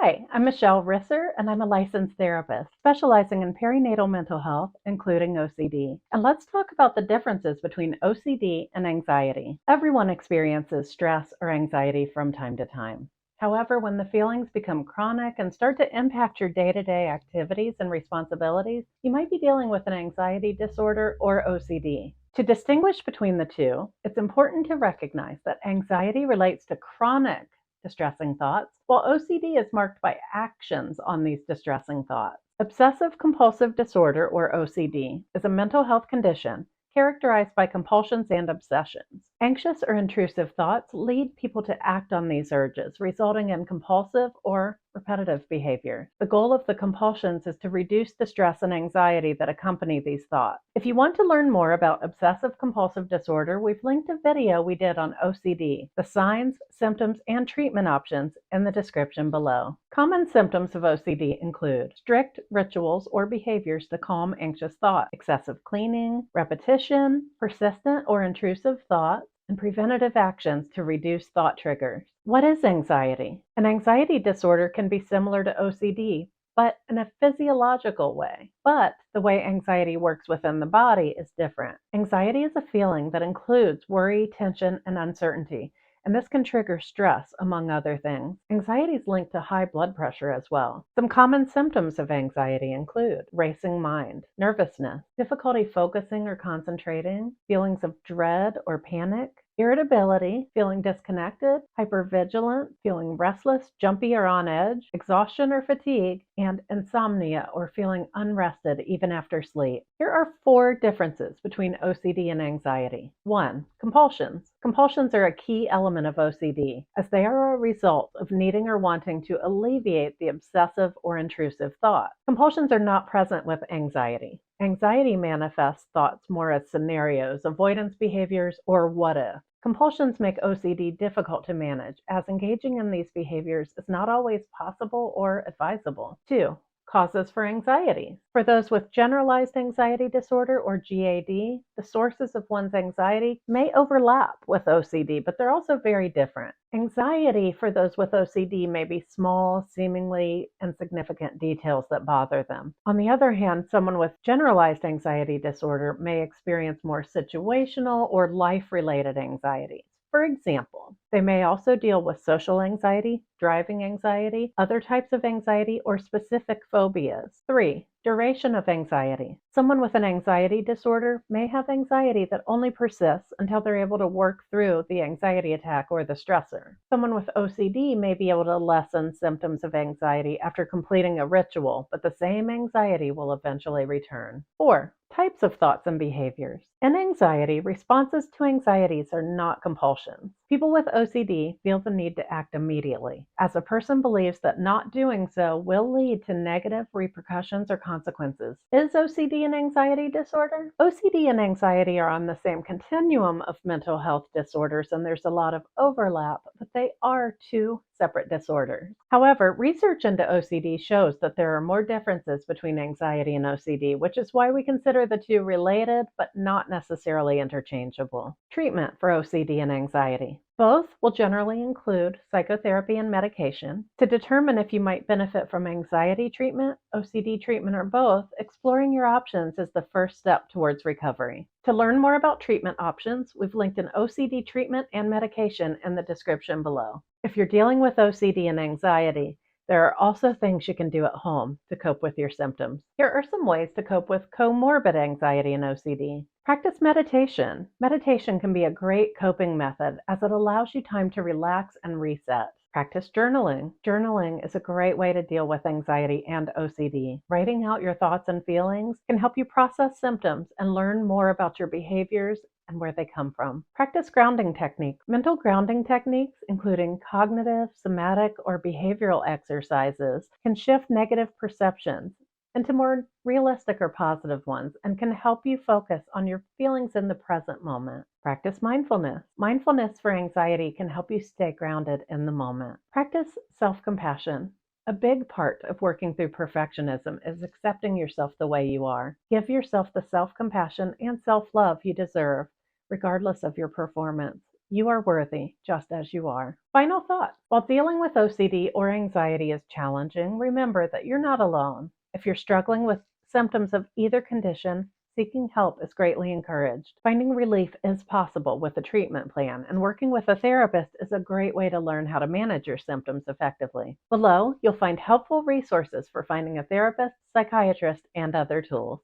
Hi, I'm Michelle Risser, and I'm a licensed therapist specializing in perinatal mental health, including OCD. And let's talk about the differences between OCD and anxiety. Everyone experiences stress or anxiety from time to time. However, when the feelings become chronic and start to impact your day-to-day activities and responsibilities, you might be dealing with an anxiety disorder or OCD. To distinguish between the two, it's important to recognize that anxiety relates to chronic distressing thoughts, while OCD is marked by actions on these distressing thoughts. Obsessive compulsive disorder, or OCD, is a mental health condition characterized by compulsions and obsessions. Anxious or intrusive thoughts lead people to act on these urges, resulting in compulsive or repetitive behavior. The goal of the compulsions is to reduce the stress and anxiety that accompany these thoughts. If you want to learn more about obsessive compulsive disorder, we've linked a video we did on OCD, the signs, symptoms, and treatment options in the description below. Common symptoms of OCD include strict rituals or behaviors to calm anxious thoughts, excessive cleaning, repetition, persistent or intrusive thoughts, and preventative actions to reduce thought triggers. What is anxiety? An anxiety disorder can be similar to OCD, but in a physiological way. But the way anxiety works within the body is different. Anxiety is a feeling that includes worry, tension, and uncertainty, and this can trigger stress, among other things. Anxiety is linked to high blood pressure as well. Some common symptoms of anxiety include racing mind, nervousness, difficulty focusing or concentrating, feelings of dread or panic, irritability, feeling disconnected, hypervigilant, feeling restless, jumpy or on edge, exhaustion or fatigue, and insomnia or feeling unrested even after sleep. Here are 4 differences between OCD and anxiety. 1. Compulsions. Compulsions are a key element of OCD, as they are a result of needing or wanting to alleviate the obsessive or intrusive thought. Compulsions are not present with anxiety. Anxiety manifests thoughts more as scenarios, avoidance behaviors, or what if. Compulsions make OCD difficult to manage, as engaging in these behaviors is not always possible or advisable. 2. Causes for anxiety. For those with generalized anxiety disorder, or GAD, the sources of one's anxiety may overlap with OCD, but they're also very different. Anxiety for those with OCD may be small, seemingly insignificant details that bother them. On the other hand, someone with generalized anxiety disorder may experience more situational or life-related anxieties. For example, they may also deal with social anxiety, driving anxiety, other types of anxiety, or specific phobias. 3. Duration of anxiety. Someone with an anxiety disorder may have anxiety that only persists until they're able to work through the anxiety attack or the stressor. Someone with OCD may be able to lessen symptoms of anxiety after completing a ritual, but the same anxiety will eventually return. 4. Types of thoughts and behaviors. In anxiety, responses to anxieties are not compulsions. People with OCD feel the need to act immediately, as a person believes that not doing so will lead to negative repercussions or consequences. Is OCD an anxiety disorder? OCD and anxiety are on the same continuum of mental health disorders, and there's a lot of overlap, but they are 2 separate disorders. However, research into OCD shows that there are more differences between anxiety and OCD, which is why we consider the 2 related but not necessarily interchangeable. Treatment for OCD and anxiety. Both will generally include psychotherapy and medication. To determine if you might benefit from anxiety treatment, OCD treatment, or both, exploring your options is the first step towards recovery. To learn more about treatment options, we've linked an OCD treatment and medication in the description below. If you're dealing with OCD and anxiety, there are also things you can do at home to cope with your symptoms. Here are some ways to cope with comorbid anxiety and OCD. Practice meditation. Meditation can be a great coping method as it allows you time to relax and reset. Practice journaling. Journaling is a great way to deal with anxiety and OCD. Writing out your thoughts and feelings can help you process symptoms and learn more about your behaviors and where they come from. Practice grounding techniques. Mental grounding techniques, including cognitive, somatic, or behavioral exercises, can shift negative perceptions into more realistic or positive ones and can help you focus on your feelings in the present moment. Practice mindfulness. Mindfulness for anxiety can help you stay grounded in the moment. Practice self-compassion. A big part of working through perfectionism is accepting yourself the way you are. Give yourself the self-compassion and self-love you deserve, regardless of your performance. you are worthy just as you are. Final thought. While dealing with OCD or anxiety is challenging, remember that you're not alone. If you're struggling with symptoms of either condition, seeking help is greatly encouraged. Finding relief is possible with a treatment plan, and working with a therapist is a great way to learn how to manage your symptoms effectively. Below, you'll find helpful resources for finding a therapist, psychiatrist, and other tools.